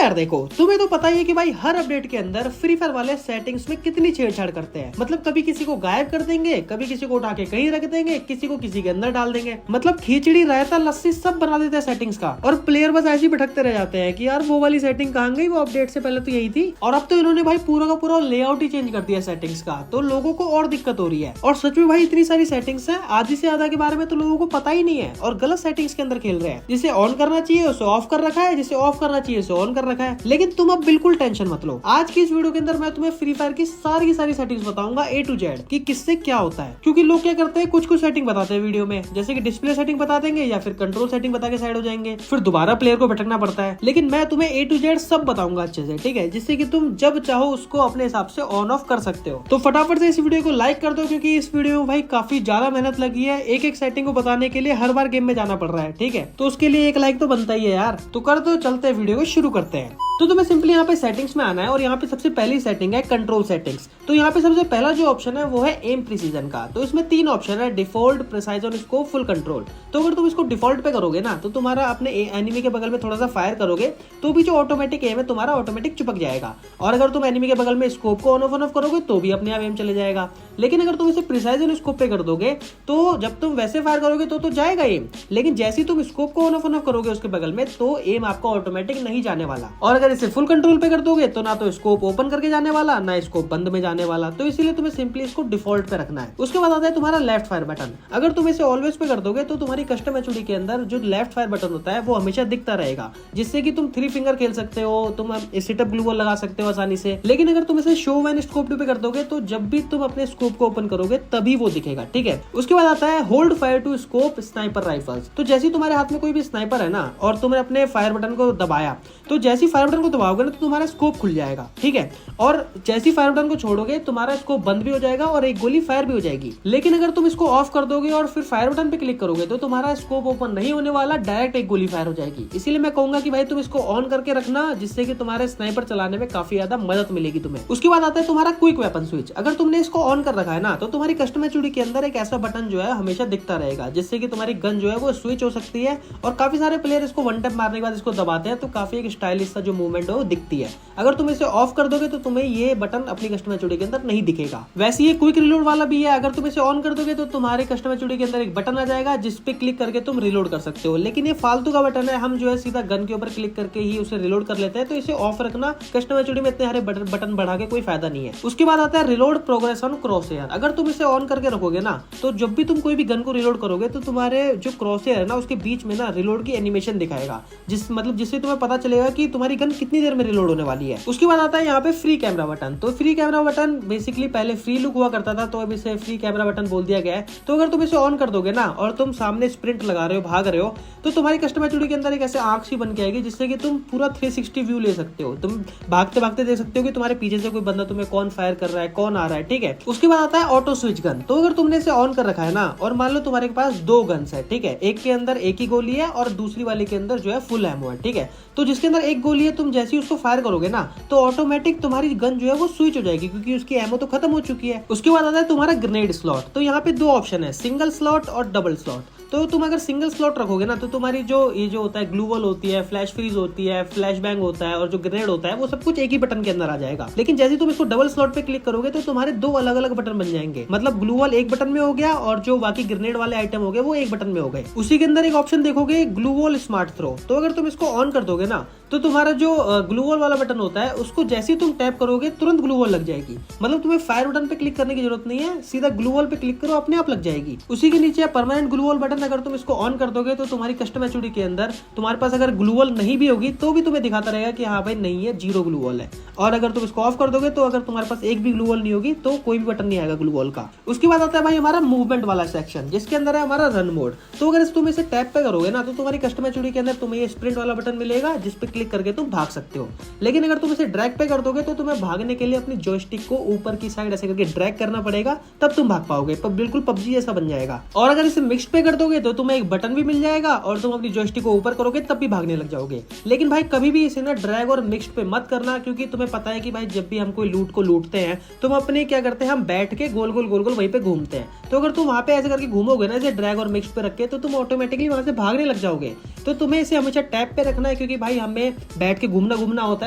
यार देखो, तुम्हें तो पता ही है कि भाई हर अपडेट के अंदर फ्री फायर वाले सेटिंग्स में कितनी छेड़छाड़ करते हैं। मतलब कभी किसी को गायब कर देंगे, कभी किसी को उठा के कहीं रख देंगे, किसी को किसी के अंदर डाल देंगे। मतलब खिचड़ी रायता लस्सी सब बना देते हैं सेटिंग्स का। और प्लेयर बस ऐसे ही भटकते रह जाते हैं कि यार वो वाली सेटिंग कहाँ गई, वो अपडेट से पहले तो यही थी। और अब तो इन्होंने भाई पूरा का पूरा लेआउट ही चेंज कर दिया सेटिंग्स का, तो लोगों को और दिक्कत हो रही है। और सच में भाई इतनी सारी सेटिंग्स है, आधी से ज्यादा के बारे में तो लोगों को पता ही नहीं है और गलत सेटिंग्स के अंदर खेल रहे हैं। जिसे ऑन करना चाहिए उसे ऑफ कर रखा है, जिसे ऑफ करना चाहिए उसे ऑन कर रखा है। लेकिन तुम अब बिल्कुल टेंशन मत लो, आज की इस वीडियो के अंदर मैं तुम्हें फ्री फायर की सारी सेटिंग्स बताऊंगा A to Z कि किससे क्या होता है। क्योंकि लोग क्या करते हैं, कुछ सेटिंग बताते हैं वीडियो में, जैसे कि डिस्प्ले सेटिंग बता देंगे या फिर कंट्रोल सेटिंग बता के साइड हो जाएंगे, फिर दोबारा प्लेयर को भटकना पड़ता है। लेकिन मैं तुम्हें A to Z सब बताऊंगा अच्छे से, ठीक है, जिससे कि तुम जब चाहो उसको अपने हिसाब से ऑन ऑफ कर सकते हो। तो फटाफट से इस वीडियो को लाइक कर दो, क्योंकि इस वीडियो में भाई काफी ज्यादा मेहनत लगी है। एक सेटिंग को बताने के लिए हर बार गेम में जाना पड़ रहा है, ठीक है, तो उसके लिए एक लाइक तो बनता ही है यार। तो कर दो, चलते वीडियो को शुरू करते हैं। तो तुम्हें सिंपली यहाँ पे सेटिंग्स में आना है और यहाँ पे सबसे पहली सेटिंग है कंट्रोल सेटिंग्स। तो यहाँ पे सबसे पहला जो ऑप्शन है वो है एम प्रिसीजन का। तो इसमें 3 ऑप्शन है, default, precision, scope, full control. तो अगर तुम इसको डिफॉल्ट पे करोगे ना, तो तुम्हारा अपने एनिमी के बगल में थोड़ा सा फायर करोगे तो भी जो ऑटोमेटिक एम है तुम्हारा ऑटोमेटिक चिपक जाएगा। और अगर तुम एनिमी के बगल में स्कोप को ऑन ऑफ करोगे तो भी अपने आप एम चले जाएगा। लेकिन अगर तुम इसे प्रिसाइजन स्कोप पे कर दोगे तो जब तुम वैसे फायर करोगे तो जाएगा एम, लेकिन जैसे ही तुम स्कोप को ऑन ऑफ करोगे उसके बगल में तो एम आपका ऑटोमेटिक नहीं जाने वाला। और अगर इसे फुल कंट्रोल पे कर दोगे तो ना तो स्कोप ओपन करके जाने वाला, ना स्कोप बंद में जाने वाला। तो इसीलिए तुम्हें सिंपली इसको डिफॉल्ट पे रखना है। उसके बाद आता है तुम्हारा लेफ्ट फायर बटन। अगर तुम इसे ऑलवेज पे कर दोगे तो तुम्हारी कस्टम एचडी के अंदर जो लेफ्ट फायर बटन होता है वो हमेशा दिखता रहेगा, जिससे कि तुम 3 फिंगर खेल सकते हो, तुम सिटअप ग्लू वॉल लगा सकते हो आसानी से। लेकिन अगर तुम इसे शो व्हेन स्कोप पे कर दोगे तो जब भी तुम अपने स्कोप को ओपन करोगे तभी वो दिखेगा, ठीक है। उसके बाद आता है hold fire to scope sniper rifles. तो जैसे तुम्हारे हाथ में कोई भी स्नाइपर है ना और तुमने अपने फायर बटन को दबाया, तो जैसे फायर बटन को दबाओगे ना तो तुम्हारा स्कोप खुल जाएगा, ठीक है। और जैसी फायर बटन को छोड़ोगे तुम्हारा स्कोप बंद भी हो जाएगा और एक गोली फायर भी हो जाएगी। लेकिन अगर तुम इसको ऑफ कर दोगे और फिर फायर बटन पे क्लिक करोगे तो तुम्हारा स्कोप ओपन नहीं होने वाला, डायरेक्ट एक गोली फायर हो जाएगी। इसीलिए मैं कहूंगा कि भाई तुम इसको ऑन करके रखना, जिससे कि तुम्हारे स्नाइपर चलाने में काफी ज्यादा मदद मिलेगी तुम्हें। उसके बाद आता है तुम्हारा क्विक वेपन स्विच। अगर तुमने इसको ऑन कर रखा है ना तो तुम्हारी कस्टम एचडी के अंदर एक ऐसा बटन जो है हमेशा दिखता रहेगा, जिससे कि तुम्हारी गन जो है वो स्विच हो सकती है। और काफी सारे प्लेयर इसको वन टैप मारने के बाद इसको दबाते हैं तो काफी एक स्टाइलिश सा जो मूवमेंट है वो दिखती है। अगर तुम इसे ऑफ कर दोगे तो तुम्हें ये बटन अपनी कस्टम एचडी के अंदर नहीं दिखेगा। वैसे ये क्विक रिलोड वाला भी है, अगर तुम इसे ऑन कर दोगे तो तुम्हारे कस्टम एचडी के अंदर एक बटन आ जाएगा जिस पे क्लिक करके तुम रिलोड कर सकते हो। लेकिन ये फालतू का बटन है, हम जो है सीधा गन के ऊपर क्लिक करके ही उसे रिलोड कर लेते हैं, तो इसे ऑफ रखना। कस्टम एचडी में इतने सारे बटन बढ़ा के कोई फायदा नहीं है। उसके बाद आता है रिलोड प्रोग्रेस ऑन क्रॉसहेयर। अगर तुम इसे ऑन करके रखोगे ना तो जब भी तुम कोई भी गन को रिलोड करोगे तो तुम्हारे जो क्रॉसहेयर है ना उसके बीच में ना रिलोड की एनिमेशन दिखाएगा, जिससे तुम्हें पता चलेगा कि तुम्हारी गन कितनी देर में रिलोड होने वाली है। उसके बाद आता है यहाँ पे फ्री कैमरा बटन। तो फ्री कैमरा बटन बेसिकली पहले फ्री लुक हुआ करता था, तो अब इसे फ्री कैमरा बटन बोल दिया गया है। तो अगर तुम इसे ऑन कर दोगे ना और तुम सामने स्प्रिंट लगा रहे हो, भाग रहे हो, तो तुम्हारी कस्टम एचडी के अंदर एक ऐसे आंख सी बन के आएगी, जिससे कि तुम पूरा 360 व्यू ले सकते हो। तुम भागते भागते देख सकते हो कि तुम्हारे पीछे से कोई बंदा तुम्हें कौन फायर कर रहा है, कौन आ रहा है, ठीक है। उसके बाद आता है ऑटो स्विच गन। तो अगर तुमने इसे ऑन कर रखा है ना और मान लो तुम्हारे पास 2 गन्स है, ठीक है, एक के अंदर एक ही गोली है और दूसरी वाले के अंदर जो है फुल एमो है, ठीक है। तो जिसके अंदर एक गोली है तुम जैसे ही उसको फायर करोगे ना तो ऑटोमेटिक तुम्हारी गन जो है वो स्विच हो जाएगी, क्योंकि उसकी एमो तो खत्म हो चुकी है। उसके बाद आता है तुम्हारा ग्रेनेड स्लॉट। तो यहाँ पे 2 ऑप्शन है, सिंगल स्लॉट और डबल स्लॉट। तो तुम अगर सिंगल स्लॉट रखोगे ना तो तुम्हारी जो ये जो होता है ग्लू वॉल होती है, फ्लैश फ्रीज होती है, फ्लैश बैंग होता है और जो ग्रेनेड होता है वो सब कुछ एक ही बटन के अंदर आ जाएगा। लेकिन जैसे तुम इसको डबल स्लॉट पे क्लिक करोगे तो तुम्हारे 2 अलग अलग बटन बन जाएंगे। मतलब ग्लू वॉल एक बटन में हो गया और जो बाकी ग्रेनेड वाले आइटम हो गए वो एक बटन में हो गए। उसी के अंदर एक ऑप्शन देखोगे ग्लू वॉल स्मार्ट थ्रो। तो अगर तुम इसको ऑन कर दोगे ना तो तुम्हारा जो ग्लू वॉल वाला बटन होता है उसको जैसे ही तुम टैप करोगे तुरंत ग्लू वॉल लग जाएगी। मतलब तुम्हें फायर बटन पे क्लिक करने की जरूरत नहीं है, सीधा ग्लू वॉल पे क्लिक करो, अपने आप लग जाएगी। उसी के नीचे परमानेंट ग्लू वॉल बटन। अगर तुम इसको ऑन कर दोगे तो तुम्हारी कस्टम एचडी के अंदर तुम्हारे पास अगर ग्लू वॉल नहीं भी होगी तो भी तुम्हें दिखाता रहेगा कि हाँ भाई नहीं है, 0 ग्लू वॉल है। और अगर तुम इसको ऑफ कर दोगे तो अगर तुम्हारे पास एक भी ग्लू वॉल नहीं होगी तो कोई भी बटन नहीं आएगा ग्लू वॉल का। उसके बाद आता है भाई हमारा मूवमेंट वाला सेक्शन, जिसके अंदर है हमारा रन मोड। तो अगर तुम इसे टैप पे करोगे ना तो तुम्हारी कस्टम एचडी के अंदर तुम्हें ये स्प्रिंट वाला बटन मिलेगा, जिस पे क्लिक करके तुम भाग सकते हो। लेकिन अगर तुम इसे ड्रैग पे कर दोगे तो तुम्हें भागने के लिए अपनी जॉयस्टिक को ऊपर की साइड ऐसे करके ड्रैग करना पड़ेगा, तब तुम भाग पाओगे। बिल्कुल पबजी जैसा बन जाएगा। और अगर इसे मिक्स पे कर दोगे तो तुम्हें एक बटन भी मिल जाएगा और तुम अपनी जॉयस्टिक को ऊपर करोगे तब भी भागने लग जाओगे। लेकिन भाई कभी भी इसे ना ड्रैग और मिक्स पे मत करना, क्योंकि तुम्हें पता है कि भाई जब भी हम कोई लूट को लूटते हैं तो हम अपने क्या करते हैं, हम बैठ के गोल गोल वहीं पे घूमते हैं। तो अगर तुम वहां पे ऐसे करके घूमोगे ना इसे ड्रैग और मिक्स पे रख के, तो तुम ऑटोमेटिकली वहां से भागने लग जाओगे। तो तुम्हें इसे हमेशा टैप पे रखना है, क्योंकि भाई हमें बैठ के घूमना होता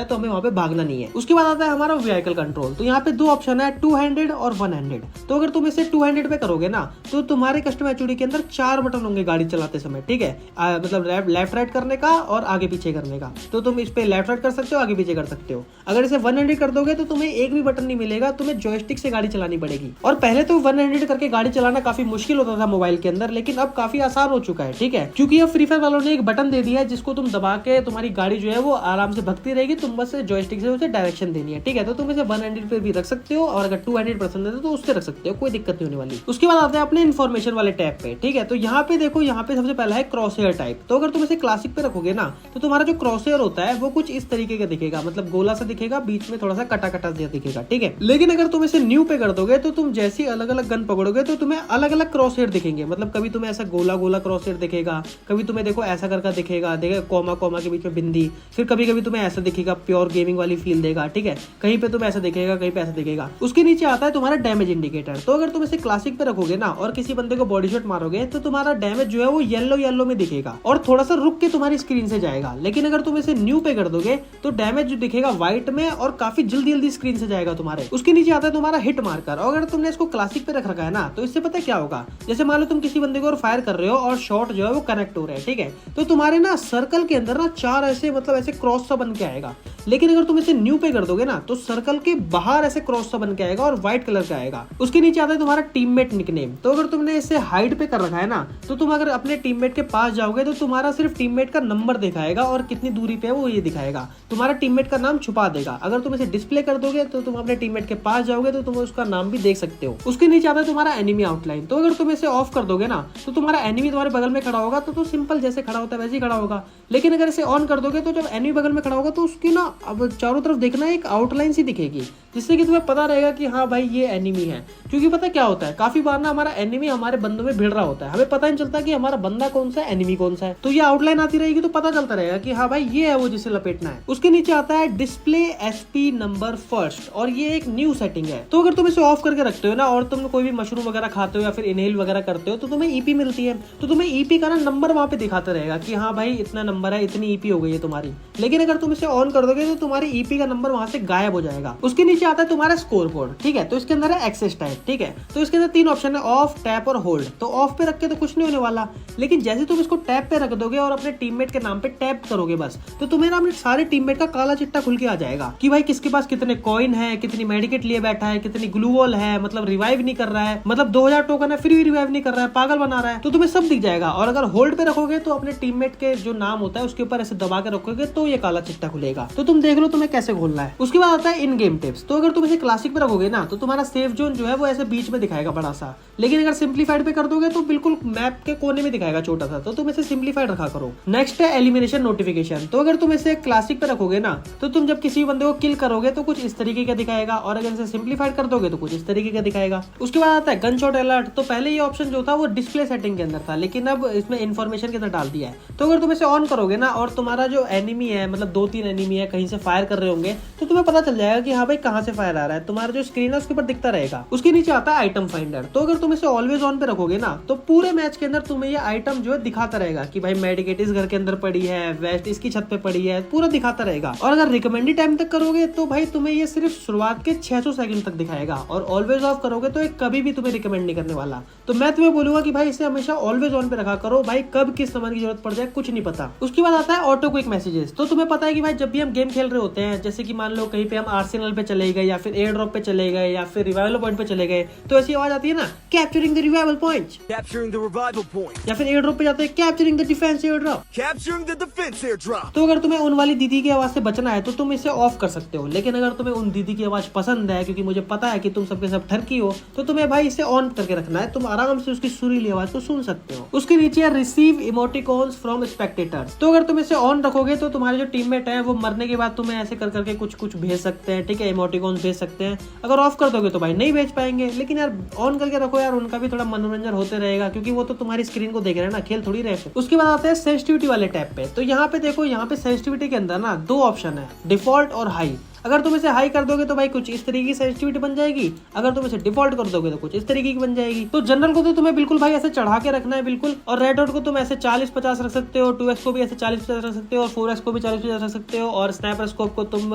है, तो हमें वहां पे भागना नहीं है। उसके बाद आता है हमारा व्हीकल कंट्रोल। तो यहाँ पे दो ऑप्शन है, 2 हैंडेड और 1 हैंडेड। तो अगर तुम इसे 2 हैंडेड पे करोगे ना, तो तुम्हारे कस्टम एचयूडी के अंदर 4 बटन होंगे गाड़ी चलाते समय, ठीक है। मतलब लेफ्ट राइट करने का और आगे पीछे करने का। तो तुम इस पे लेफ्ट राइट कर सकते हो, आगे पीछे कर सकते हो। अगर इसे 1 हैंडेड कर दोगे तो तुम्हें एक भी बटन नहीं मिलेगा, तुम्हें जॉयस्टिक से गाड़ी चलानी पड़ेगी। और पहले तो 1 हैंडेड करके गाड़ी चलाना काफी मुश्किल होता था मोबाइल के अंदर, लेकिन अब काफी आसान हो चुका है, ठीक है। क्योंकि अब फ्री फायर वालों ने एक बटन दे दिया है जिसको तुम दबा के तुम्हारी गाड़ी जो है वो आराम से भगती रहेगी, तुम बस जॉयस्टिक से उसे डायरेक्शन देनी है, ठीक है। तो तुम इसे 1 हैंडेड पे भी रख सकते हो, और अगर 2 हैंडेड पसंद है तो उससे रख सकते हो, कोई दिक्कत नहीं होने वाली। उसके बाद आते हैं अपने इन्फॉर्मेशन वाले टैब पे, ठीक है। तो यहाँ पे देखो, यहाँ पे सबसे पहला है क्रॉस हेयर टाइप। तो अगर तुम इसे क्लासिक पे रखोगे ना, तो तुम्हारा जो क्रॉस हेयर होता है वो कुछ इस तरीके का दिखेगा, मतलब गोला सा दिखेगा, बीच में थोड़ा सा कटा कटा दिखेगा, ठीक है। लेकिन अगर तुम इसे न्यू पे कर दोगे तो तुम जैसी अलग अलग गन पकड़ोगे तो तुम्हें अलग अलग क्रॉस हेयर दिखेंगे। मतलब कभी तुम्हें ऐसा गोला गोला क्रॉस हेयर दिखेगा, कभी तुम्हें देखो ऐसा करके दिखेगा, देखो कॉमा कॉमा के बीच में बिंदी, फिर कभी कभी तुम्हें ऐसा दिखेगा, प्योर गेमिंग वाली फील देगा, ठीक है। कहीं पे तुम्हें ऐसा दिखेगा, कहीं पे ऐसा दिखेगा। उसके नीचे आता है तुम्हारा डैमेज इंडिकेटर। तो अगर तुम इसे क्लासिक पे रखोगे ना और किसी बंदे को बॉडी शॉट मारोगे तो तुम्हारा डैमेज जो है वो येलो येलो में दिखेगा और थोड़ा सा रुक के तुम्हारी स्क्रीन से जाएगा। लेकिन अगर तुम इसे न्यू पे कर दोगे तो डैमेज जो दिखेगा व्हाइट में और काफी जल्दी जल्दी स्क्रीन से जाएगा तुम्हारे। उसके नीचे आता है तुम्हारा हिट मार्कर। और अगर तुमने इसको क्लासिक पे रख रखा है ना, तो इससे पता है क्या होगा, जैसे मान लो तुम किसी बंदे को फायर कर रहे हो और शॉट जो है वो कनेक्ट हो रहा है, ठीक है। तो तुम्हारे ना सर्कल के अंदर ना 4 ऐसे मतलब ऐसे क्रॉस सा बन के आएगा। लेकिन अगर तुम इसे न्यू पे कर दोगे ना तो सर्कल के बाहर ऐसे क्रॉस सा बन के आएगा और व्हाइट कलर का आएगा। उसके नीचे आता है तुम्हारा टीममेट निकनेम। तो अगर तुमने इसे हाइड पे कर रखा है ना, तो तुम अगर अपने टीममेट के पास जाओगे तो तुम्हारा सिर्फ टीममेट का नंबर दिखाएगा और कितनी दूरी पे है वो ये दिखाएगा, तुम्हारा टीममेट का नाम छुपा देगा। अगर तुम इसे डिस्प्ले कर दोगे तो तुम अपने टीममेट के पास जाओगे तो तुम उसका नाम भी देख सकते हो। उसके नीचे आता है तुम्हारा एनिमी आउटलाइन। तो अगर तुम इसे ऑफ कर दोगे ना तो तुम्हारा एनिमी तुम्हारे बगल में खड़ा होगा, तो सिंपल जैसे खड़ा होता है वैसे ही खड़ा होगा। लेकिन अगर इसे ऑन कर दोगे तो जब एनिमी बगल में खड़ा होगा तो उसकी ना अब चारों तरफ देखना एक आउटलाइन सी दिखेगी, जिससे कि तुम्हें पता रहेगा कि हाँ भाई ये एनिमी है। क्योंकि पता क्या होता है, काफी बार ना हमारा एनिमी हमारे बंदों में भिड़ रहा होता है, हमें पता नहीं चलता कि हमारा बंदा कौन सा है, एनिमी कौन सा है। तो ये आउटलाइन आती रहेगी तो पता चलता रहेगा कि हाँ भाई ये है वो जिसे लपेटना है। उसके नीचे आता है डिस्प्ले एसपी नंबर फर्स्ट, और ये एक न्यू सेटिंग है। तो अगर तुम इसे ऑफ करके रखते हो ना और तुम कोई भी मशरूम वगैरह खाते हो या फिर इनहेल वगैरह करते हो तो तुम्हें ईपी मिलती है, तो तुम्हें ईपी का ना नंबर वहां पे दिखाता रहेगा कि हाँ भाई इतना नंबर है, इतनी ईपी हो गई है तुम्हारी। लेकिन अगर तुम इसे ऑन कर दोगे तो तुम्हारी ईपी का नंबर वहां से गायब हो जाएगा। उसके नीचे आता है तुम्हारा स्कोर बोर्ड, ठीक है। तो इसके अंदर है एक्सेस टाइप, ठीक है। तो इसके अंदर 3 ऑप्शन है, ऑफ, टैप और होल्ड। तो ऑफ पे रख के तो कुछ नहीं होने वाला, लेकिन जैसे तुम इसको टैप पे रख दोगे और अपने टीममेट के नाम पे टैप करोगे बस, तो तुम्हें ना अपने सारे टीममेट का काला चिट्टा खुल के आ जाएगा कि भाई किसके पास कितने कॉइन है, कितनी मेडिकेट लिए बैठा है, कितनी ग्लू वॉल है, मतलब रिवाइव नहीं कर रहा है, मतलब 2000 टोकन है फिर भी रिवाइव नहीं कर रहा है, पागल बना रहा है, तो तुम्हें सब दिख जाएगा। और अगर होल्ड पे रखोगे तो अपने टीममेट के जो नाम होता है उसके ऊपर ऐसे दबा के रखोगे तो ये काला चिट्टा खुलेगा। तो तुम देख लो तुम्हें कैसे खोलना है। उसके बाद आता है इन गेम टिप्स। तो अगर तुम इसे क्लासिक पे रखोगे ना तो तुम्हारा सेफ जोन जो है वो ऐसे बीच में दिखाएगा बड़ा सा, लेकिन अगर सिंप्लीफाइड पे कर दोगे तो बिल्कुल मैप के कोने में दिखाएगा छोटा सा, तो तुम इसे सिंप्लीफाइड रखा करो। नेक्स्ट है एलिमिनेशन नोटिफिकेशन। तो अगर तुम इसे क्लासिक पे रखोगे ना तो तुम जब किसी बंदे को किल करोगे तो कुछ इस तरीके का दिखाएगा, और अगर इसे सिंप्लीफाइड कर दोगे तो कुछ इस तरीके का दिखाएगा। उसके बाद आता है गन शॉट अलर्ट। तो पहले ये ऑप्शन जो था वो डिस्प्ले सेटिंग के अंदर था, लेकिन अब इसमें इन्फॉर्मेशन के अंदर डाल दिया है। तो अगर तुम इसे ऑन करोगे ना और तुम्हारा जो एनिमी है, मतलब 2-3 एनिमी है, कहीं से फायर कर रहे होंगे तो तुम्हें पता चल जाएगा कि हाँ भाई कहाँ से फायर आ रहा है, तुम्हारा जो स्क्रीन है उसके ऊपर दिखता रहेगा। उसके नीचे आता है आइटम फाइंडर। तो अगर तुम इसे ऑलवेज ऑन पे रखोगे ना तो पूरे मैच के अंदर तुम्हें ये आइटम जो है दिखाता रहेगा कि भाई मेडिकेट इस घर के अंदर पड़ी है, वेस्ट इसकी छत पे पड़ी है, पूरा दिखाता रहेगा। और अगर रिकमेंडेड टाइम तक करोगे तो भाई तुम्हें ये सिर्फ शुरुआत के 600 सेकंड तक दिखाएगा, और ऑलवेज ऑफ करोगे तो ये कभी भी तुम्हें रिकमेंड नहीं करने वाला। तो मैं तुम्हें बोलूंगा कि भाई इसे हमेशा ऑलवेज ऑन पे रखा करो, भाई कब किस सामान की जरूरत पड़ जाए कुछ नहीं पता। उसके बाद आता है ऑटो क्विक मैसेजेस। तो तुम्हें पता है कि भाई जब भी हम गेम खेल रहे होते हैं, जैसे कि मान लो कहीं पे हम आर्सेनल पे चले गए या फिर एयर ड्रॉप पे चले गए या फिर रिवाइवल पॉइंट पे चले गए, तो ऐसी आवाज आती है ना, capturing the revival point, Capturing the revival point. या फिर एयर ड्रॉप पे जाते हैं capturing the defence air drop. Capturing the defense airdrop. तो अगर तुम्हें उन वाली दीदी की आवाज से बचना है तो तुम इसे ऑफ कर सकते हो, लेकिन अगर तुम्हें उन दीदी की आवाज पसंद है, क्योंकि मुझे पता है कि तुम सबके सब ठरकी हो, तो तुम्हें भाई इसे ऑन करके रखना है, तुम आराम से उसकी सुरीली आवाज को सुन सकते हो। उसके नीचे है रिसीव इमोटिकॉन्स फ्रॉम स्पेक्टेटर्स। तो अगर तुम इसे ऑन रखोगे तो तुम्हारे जो टीममेट है वो मरने के बाद तुम्हें ऐसे कर करके कुछ कुछ भेज सकते हैं, ठीक है, इमोटिकॉन्स भेज सकते हैं। अगर ऑफ कर दोगे तो भाई नहीं भेज पाएंगे, लेकिन यार ऑन करके रखो यार, उनका भी थोड़ा मनोरंजन होते रहेगा, क्योंकि वो तो तुम्हारी स्क्रीन को देख रहे हैं ना, खेल थोड़ी रहे। उसके बाद आते हैं सेंसिटिविटी वाले टैब पे। तो यहाँ पे देखो, यहाँ पे सेंसिटिविटी के अंदर ना 2 ऑप्शन है, डिफॉल्ट और हाई। अगर तुम इसे हाई कर दोगे तो भाई कुछ इस तरीके की सेंसिटिविटी बन जाएगी, अगर तुम इसे डिफॉल्ट कर दोगे तो कुछ इस तरीके की बन जाएगी। तो जनरल को तो तुम्हें बिल्कुल भाई ऐसे चढ़ा के रखना है बिल्कुल, और रेड डॉट को तुम ऐसे 40-50 रख सकते हो, 2x को भी ऐसे 40-50 रख सकते हो, और 4x को भी 40-50 रख सकते हो, और स्नैपर स्कोप को तुम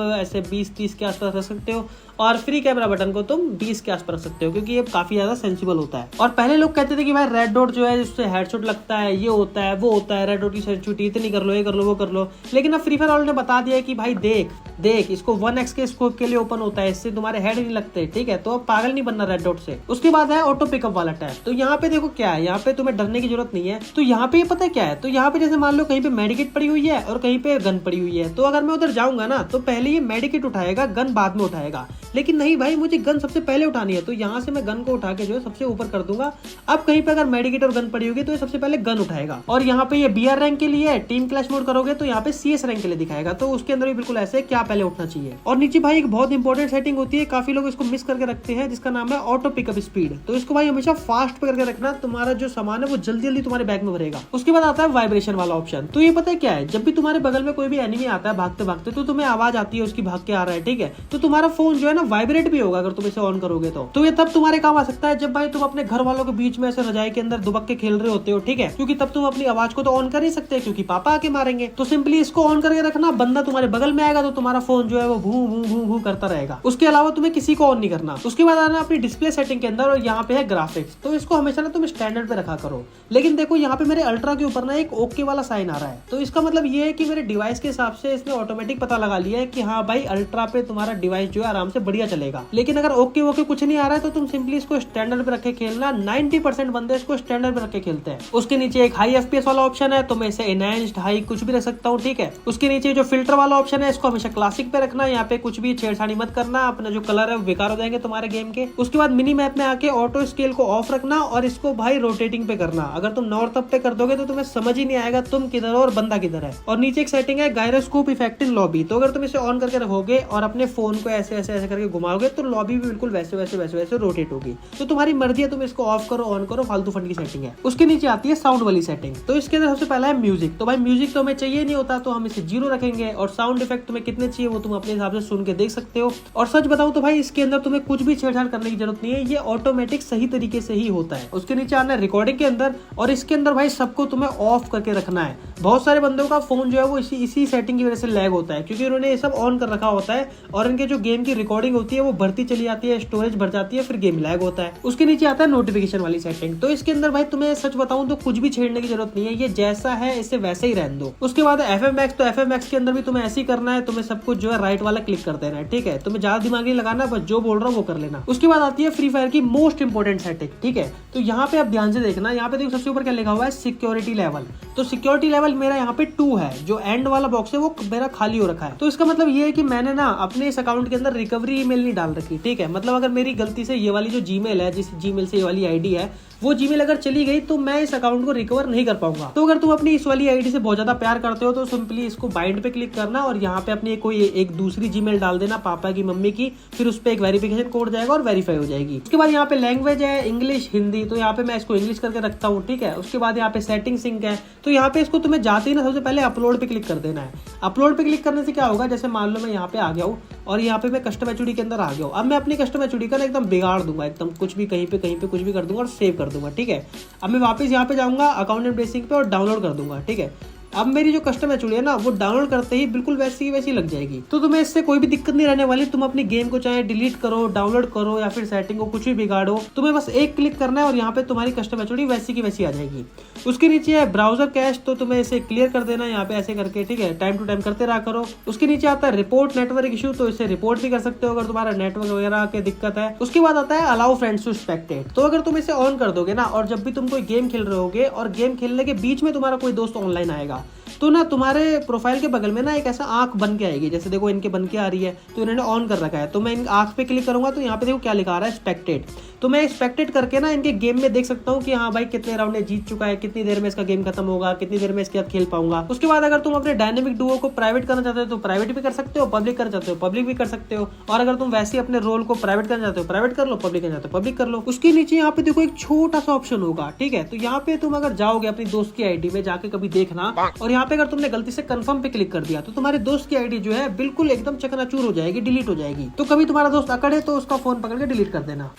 ऐसे 20-30 के आसपास रख सकते हो, और फ्री कैमरा बटन को तुम 20 के आसपास रख सकते हो, क्योंकि ये काफी ज्यादा सेंसिबल होता है। और पहले लोग कहते थे कि भाई रेड डॉट जो है उससे हेडशॉट लगता है, ये होता है वो होता है, रेड डॉट की सेंसिटिविटी इतनी कर लो, ये कर लो वो कर लो, लेकिन अब फ्री फायर वालों ने बता दिया कि भाई देख इसको 1x के स्कोप के लिए ओपन होता है, इससे तुम्हारे हेड नहीं लगते, ठीक है। तो अब पागल नहीं बनना रेड डॉट से। उसके बाद है ऑटो पिकअप वाला टैब। तो यहाँ पे देखो क्या है, यहाँ पे तुम्हें डरने की जरूरत नहीं है। तो यहाँ पे ये पता है क्या है, तो यहाँ पे जैसे मान लो कहीं पे मेडिकेट पड़ी हुई है और कहीं पे गन पड़ी हुई है, तो अगर मैं उधर जाऊंगा ना तो पहले ये मेडिकेट उठाएगा, गन बाद में उठाएगा। लेकिन नहीं भाई, मुझे गन सबसे पहले उठानी है, तो यहाँ से मैं गन को उठा के जो है सबसे ऊपर कर दूंगा। अब कहीं पे अगर मेडिकेट और गन पड़ी होगी तो ये सबसे पहले गन उठाएगा। और यहाँ पे ये BR रैंक के लिए है, टीम क्लैश मोड करोगे तो यहाँ पे CS रैंक के लिए दिखाएगा। तो उसके अंदर भी बिल्कुल ऐसे क्या पहले उठना चाहिए। और नीचे भाई एक बहुत इंपॉर्टेंट सेटिंग होती है, काफी लोग इसको मिस करके रखते हैं, जिसका नाम है ऑटो पिकअप स्पीड। तो इसको भाई हमेशा फास्ट पे करके रखना, तुम्हारा जो सामान है वो जल्दी जल्दी तुम्हारे बैग में भरेगा। उसके बाद आता है वाइब्रेशन वाला ऑप्शन। तो ये पता है क्या है, जब भी तुम्हारे बगल में कोई भी एनिमी आता है भागते भागते, तो तुम्हें आवाज आती है उसकी भाग के आ रहा है, ठीक है। तो तुम्हारा फोन जो है ना वाइब्रेट भी होगा अगर तुम इसे ऑन करोगे तो ये तब तुम्हारे काम आ सकता है जब भाई तुम अपने घर वालों के बीच में ऐसे रजाई के अंदर दुबक के खेल रहे होते हो, ठीक है। क्योंकि तब तुम अपनी आवाज को तो ऑन कर नहीं सकते, क्योंकि पापा आके मारेंगे। तो सिंपली इसको ऑन करके रखना, बंदा तुम्हारे बगल में आएगा तो तुम्हारा फोन जो है वो भू भू भू भू करता रहेगा। उसके अलावा तुम्हें किसी को ऑन नहीं करना। उसके बाद आना अपनी डिस्प्ले सेटिंग के अंदर, और यहाँ पे है ग्राफिक्स। तो इसको हमेशा ना तुम स्टैंडर्ड पे रखा करो। लेकिन देखो यहाँ पे मेरे अल्ट्रा के ऊपर ना एक ओके वाला साइन आ रहा है, तो इसका मतलब ये है कि मेरे डिवाइस के हिसाब से इसने ऑटोमेटिक पता लगा लिया है कि हाँ भाई अल्ट्रा पे तुम्हारा डिवाइस जो है आराम से बढ़िया चलेगा। लेकिन अगर ओके ओके कुछ नहीं आ रहा है तो तुम सिंपली इसको स्टैंडर्ड पे रखे खेलना। 90% बंदे इसको स्टैंडर्ड पे रखे खेलते हैं। उसके नीचे एक हाई FPS वाला ऑप्शन है, तो मैं इसे एनहांस्ड हाई कुछ भी रख सकता हूँ, ठीक है। उसके नीचे जो फिल्टर वाला ऑप्शन है इसको हमेशा क्लासिक पे रखना, यहाँ पे कुछ भी छेड़छाड़ी मत करना, अपना जो कलर है वो बेकार हो जाएंगे तुम्हारे गेम के। उसके बाद मिनी मैप में आके ऑटो स्केल को ऑफ रखना, और इसको भाई रोटेटिंग पे करना। अगर तुम नॉर्थ अप पे कर दोगे तो तुम्हें समझ ही नहीं आएगा तुम किधर हो और बंदा किधर है। और नीचे एक सेटिंग है गायरोस्कोप इफेक्ट इन लॉबी। तो अगर तुम इसे ऑन करके रखोगे और अपने फोन को ऐसे ऐसे ऐसे करके घुमाओगे तो लॉबी भी बिल्कुल वैसे वैसे वैसे वैसे रोटेट होगी। तो तुम्हारी मर्जी है, तुम इसको ऑफ करो ऑन करो, फालतू फंड की सेटिंग है। उसके नीचे आती है साउंड वाली सेटिंग। तो इसके अंदर सबसे पहला है म्यूजिक। तो भाई म्यूजिक तो हमें चाहिए नहीं होता, तो हम इसे 0 रखेंगे। और साउंड इफेक्ट तुम्हें कितने चाहिए वो तुम अपने हिसाब से सुन के देख सकते हो। और सच बताऊं तो भाई इसके अंदर तुम्हें कुछ भी छेड़छाड़ करने की जरूरत नहीं है, ये ऑटोमेटिक सही तरीके से ही होता है। उसके नीचे आना है रिकॉर्डिंग के अंदर, और इसके अंदर भाई सबको तुम्हें ऑफ करके रखना है। बहुत सारे बंदों का फोन जो है वो इसी सेटिंग की वजह से लैग होता है, क्योंकि उन्होंने ये सब ऑन कर रखा होता है, और इनके जो गेम की रिकॉर्डिंग होती है वो बढ़ती चली जाती है, स्टोरेज बढ़ जाती है, फिर गेम लैग होता है। उसके नीचे आता है नोटिफिकेशन वाली सेटिंग। तो इसके अंदर भाई तुम्हें सच बताऊं तो कुछ भी छेड़ने की जरूरत नहीं है, ये जैसा है इसे वैसे ही रहने दो। उसके बाद FFmpeg। तो FFmpeg के अंदर भी तुम्हें ऐसे ही करना है, तुम्हें सब कुछ जो है राइट वाला क्लिक कर देना है, ठीक है। तुम्हें ज्यादा दिमाग नहीं लगाना, बस जो बोल रहा हूँ वो कर लेना। उसके बाद आती है फ्री फायर की मोस्ट इंपोर्टेंट सेटिंग, ठीक है। तो यहाँ पे आप ध्यान से देखना, यहाँ पे देखो सबसे ऊपर क्या लिखा हुआ है, सिक्योरिटी लेवल। तो सिक्योरिटी लेवल मेरा यहाँ पे 2 है, जो एंड वाला बॉक्स है वो मेरा खाली हो रखा है। तो इसका मतलब ये है कि मैंने ना अपने इस अकाउंट के अंदर रिकवरी ईमेल नहीं डाल रखी, ठीक है। मतलब अगर मेरी गलती से ये वाली जो जीमेल है, जिस जीमेल से ये वाली आईडी है, वो जीमेल अगर चली गई तो मैं इस अकाउंट को रिकवर नहीं कर पाऊंगा। तो अगर तुम अपनी इस वाली आईडी से बहुत ज्यादा प्यार करते हो तो सिंपली इसको बाइंड पे क्लिक करना, और यहाँ पे अपनी कोई एक दूसरी जीमेल डाल देना, पापा की मम्मी की, फिर उस पर एक वेरिफिकेशन कोड जाएगा और वेरीफाई हो जाएगी। उसके बाद यहाँ पे लैंग्वेज है इंग्लिश हिंदी, तो यहाँ पे मैं इसको इंग्लिश करके रखता हूँ, ठीक है। उसके बाद यहाँ पे सेटिंग सिंक है, तो यहाँ पे इसको तुम्हें जाते ही ना सबसे पहले अपलोड पे क्लिक कर देना है। अपलोड पे क्लिक करने से क्या होगा, जैसे मान लो मैं यहाँ पे आ गया हूँ और यहाँ पे मैं कस्टम एचडी के अंदर आ गया हूँ। अब मैं अपनी कस्टम एचडी का एकदम बिगाड़ दूंगा, एकदम कुछ भी कहीं पे कुछ भी कर दूंगा और सेव कर दूंगा, ठीक है। अब मैं वापस यहाँ पे जाऊंगा अकाउंट एंड बेसिंग पे और डाउनलोड कर दूंगा, ठीक है। अब मेरी जो कस्टम एचडी है ना वो डाउनलोड करते ही बिल्कुल वैसी की वैसी लग जाएगी। तो तुम्हें इससे कोई भी दिक्कत नहीं रहने वाली। तुम अपनी गेम को चाहे डिलीट करो, डाउनलोड करो, या फिर सेटिंग को कुछ भी बिगाड़ो, तुम्हें बस एक क्लिक करना है और यहाँ पे तुम्हारी कस्टम एचडी वैसी की वैसी आ जाएगी। उसके नीचे है ब्राउजर कैश, तो तुम्हें इसे क्लियर कर देना है यहाँ पे ऐसे करके, ठीक है। टाइम टू टाइम करते रहा करो। उसके नीचे आता है रिपोर्ट नेटवर्क इशू, तो इसे रिपोर्ट भी कर सकते हो अगर तुम्हारा नेटवर्क वगैरह की दिक्कत है। उसके बाद आता है अलाउ फ्रेंड्स टू स्पेक्टेट। तो अगर तुम इसे ऑन कर दोगे ना, और जब भी तुम कोई गेम खेल रहे होगे और गेम खेलने के बीच में तुम्हारा कोई दोस्त ऑनलाइन आएगा, तो ना तुम्हारे प्रोफाइल के बगल में ना एक ऐसा आंख बन के आएगी, जैसे देखो इनके बन के आ रही है, तो इन्होंने ऑन कर रखा है। तो मैं इन आंख पे क्लिक करूंगा तो यहाँ पे देखो क्या लिखा आ रहा है, स्पेक्टेट। तो मैं स्पेक्टेट करके ना इनके गेम में देख सकता हूँ कि हाँ भाई कितने राउंड में जीत चुका है, कितनी देर में इसका गेम खत्म होगा, कितनी देर में इसके साथ खेल पाऊंगा। उसके बाद अगर तुम अपने डायनेमिक डुओ को प्राइवेट करना चाहते हो तो प्राइवेट भी कर सकते हो, पब्लिक करना चाहते हो पब्लिक भी कर सकते हो। और अगर तुम वैसे अपने रोल को प्राइवेट करना चाहते हो प्राइवेट कर लो, पब्लिक करना चाहते हो पब्लिक कर लो। उसके नीचे यहाँ पे देखो एक छोटा सा ऑप्शन होगा, ठीक है। तो यहाँ पे तुम अगर जाओगे अपनी दोस्त की आईडी में जाके कभी देखना, और यहाँ पे अगर तुमने गलती से कंफर्म पे क्लिक कर दिया तो तुम्हारे दोस्त की आईडी जो है बिल्कुल एकदम चकनाचूर हो जाएगी, डिलीट हो जाएगी। तो कभी तुम्हारा दोस्त अकड़े तो उसका फोन पकड़ के डिलीट कर देना।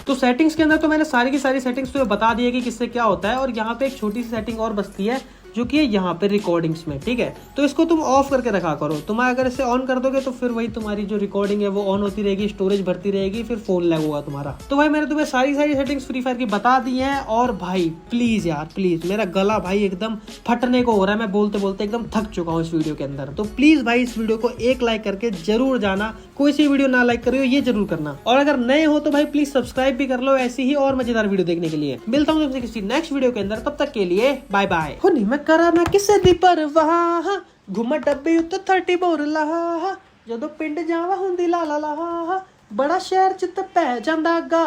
तो सेटिंग्स के अंदर तो मैंने सारी की सारी सेटिंग्स तुम्हें बता दी है कि किससे क्या होता है, और यहाँ पे एक छोटी सी सेटिंग और बचती है जो कि है यहाँ पे रिकॉर्डिंग्स में, ठीक है। तो इसको तुम ऑफ करके रखा करो। तुम अगर इसे ऑन कर दोगे तो फिर वही तुम्हारी जो रिकॉर्डिंग है वो ऑन होती रहेगी, स्टोरेज भरती रहेगी, फिर फोन लैग होगा तुम्हारा। तो भाई मैंने तुम्हें सारी सेटिंग्स फ्री फायर की बता दी हैं। और भाई प्लीज यार प्लीज, मेरा गला भाई एकदम फटने को हो रहा है, मैं बोलते बोलते एकदम थक चुका हूँ इस वीडियो के अंदर। तो प्लीज भाई इस वीडियो को एक लाइक करके जरूर जाना, कोई सी वीडियो ना लाइक करियो ये जरूर करना। और अगर नए हो तो भाई प्लीज सब्सक्राइब भी कर लो ऐसी ही और मजेदार वीडियो देखने के लिए। मिलता हूँ तुमसे किसी नेक्स्ट वीडियो के अंदर, तब तक के लिए बाय बाय। मैं करा ना किसे दी परवाह, घुमा डब्बे उत्ते 30 बोर ला, जदों पिंड जावा हुंदी ला ला ला, बड़ा शहर च ते पै जांदा गा।